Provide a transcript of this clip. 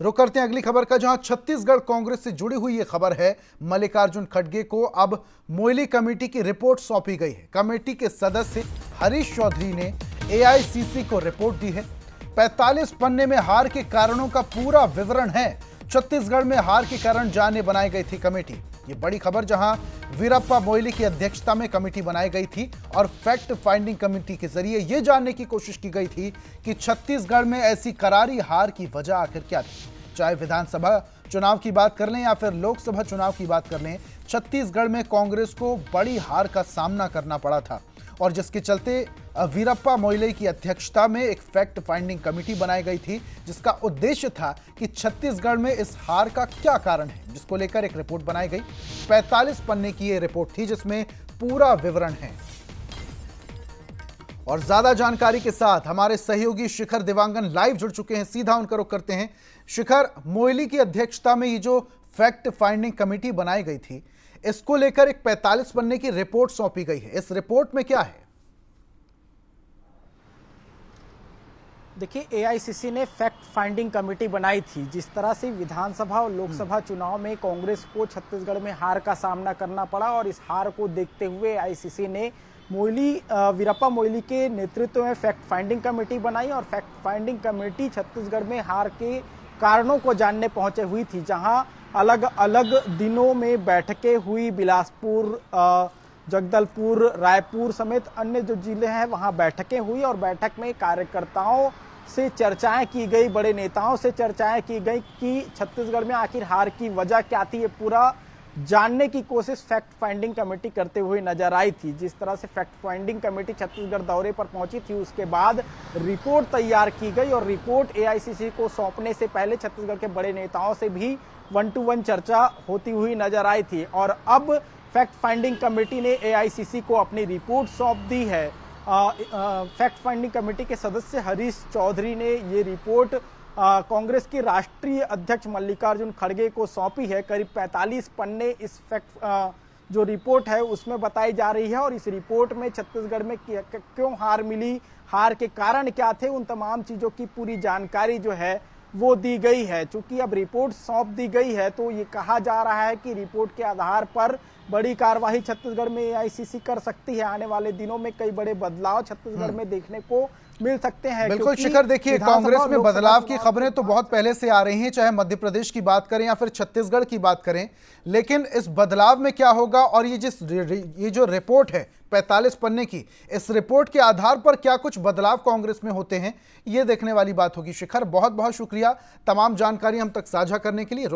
रुक करते हैं अगली खबर का, जहां छत्तीसगढ़ कांग्रेस से जुड़ी हुई यह खबर है। मल्लिकार्जुन खड़गे को अब मोइली कमेटी की रिपोर्ट सौंपी गई है। कमेटी के सदस्य हरीश चौधरी ने एआईसीसी को रिपोर्ट दी है। 45 पन्ने में हार के कारणों का पूरा विवरण है। छत्तीसगढ़ में हार के कारण जानने बनाई गई थी कमेटी। ये बड़ी खबर, जहां वीरप्पा मोइली की अध्यक्षता में कमेटी बनाई गई थी और फैक्ट फाइंडिंग कमेटी के जरिए यह जानने की कोशिश की गई थी कि छत्तीसगढ़ में ऐसी करारी हार की वजह आखिर क्या थी। चाहे विधानसभा चुनाव की बात कर लें या फिर लोकसभा चुनाव की बात कर लें, छत्तीसगढ़ में कांग्रेस को बड़ी हार का सामना करना पड़ा था और जिसके चलते वीरप्पा मोइली की अध्यक्षता में एक फैक्ट फाइंडिंग कमेटी बनाई गई थी, जिसका उद्देश्य था कि छत्तीसगढ़ में इस हार का क्या कारण है, जिसको लेकर एक रिपोर्ट बनाई गई। 45 पन्ने की यह रिपोर्ट थी जिसमें पूरा विवरण है। और ज्यादा जानकारी के साथ हमारे सहयोगी शिखर देवांगन लाइव जुड़ चुके हैं, सीधा उनका रुख करते हैं। शिखर, मोइली की अध्यक्षता में ये जो फैक्ट फाइंडिंग कमेटी बनाई गई थी, इसको लेकर एक 45 पन्ने की रिपोर्ट सौंपी गई है। इस रिपोर्ट में क्या है? देखिए, एआईसीसी ने फैक्ट फाइंडिंग कमेटी बनाई थी। जिस तरह से विधानसभा और लोकसभा चुनाव में कांग्रेस को छत्तीसगढ़ में हार का सामना करना पड़ा और इस हार को देखते हुए एआईसीसी ने वीरप्पा मोइली के नेतृत्व में फैक्ट फाइंडिंग कमेटी बनाई और फैक्ट फाइंडिंग कमेटी छत्तीसगढ़ में हार के कारणों को जानने पहुंचे हुई थी, जहां अलग अलग दिनों में बैठकें हुई। बिलासपुर, जगदलपुर, रायपुर समेत अन्य जो जिले हैं वहां बैठकें हुई और बैठक में कार्यकर्ताओं से चर्चाएं की गई, बड़े नेताओं से चर्चाएं की गई कि छत्तीसगढ़ में आखिर हार की वजह क्या थी। ये पूरा जानने की कोशिश फैक्ट फाइंडिंग कमेटी करते हुए नजर आई थी। जिस तरह से फैक्ट फाइंडिंग कमेटी छत्तीसगढ़ दौरे पर पहुंची थी, उसके बाद रिपोर्ट तैयार की गई और रिपोर्ट एआईसीसी को सौंपने से पहले छत्तीसगढ़ के बड़े नेताओं से भी 1-to-1 चर्चा होती हुई नजर आई थी। और अब फैक्ट फाइंडिंग कमेटी ने एआईसीसी को अपनी रिपोर्ट सौंप दी है। फैक्ट फाइंडिंग कमेटी के सदस्य हरीश चौधरी ने ये रिपोर्ट कांग्रेस के राष्ट्रीय अध्यक्ष मल्लिकार्जुन खड़गे को सौंपी है। करीब 45 पन्ने इस जो रिपोर्ट है उसमें बताई जा रही है और इस रिपोर्ट में छत्तीसगढ़ में क्यों हार मिली, हार के कारण क्या थे, उन तमाम चीजों की पूरी जानकारी जो है वो दी गई है। चूंकि अब रिपोर्ट सौंप दी गई है तो ये कहा जा रहा है कि रिपोर्ट के आधार पर बड़ी कार्यवाही छत्तीसगढ़ में एआईसीसी कर सकती है। आने वाले दिनों में कई बड़े बदलाव छत्तीसगढ़ में देखने को मिल सकते हैं। बिल्कुल शिखर, देखिए, कांग्रेस में बदलाव की खबरें तो बहुत पहले से आ रही हैं, चाहे मध्य प्रदेश की बात करें या फिर छत्तीसगढ़ की बात करें, लेकिन इस बदलाव में क्या होगा और ये जो रिपोर्ट है 45 पन्ने की, इस रिपोर्ट के आधार पर क्या कुछ बदलाव कांग्रेस में होते हैं, ये देखने वाली बात होगी। शिखर, बहुत बहुत शुक्रिया तमाम जानकारी हम तक साझा करने के लिए।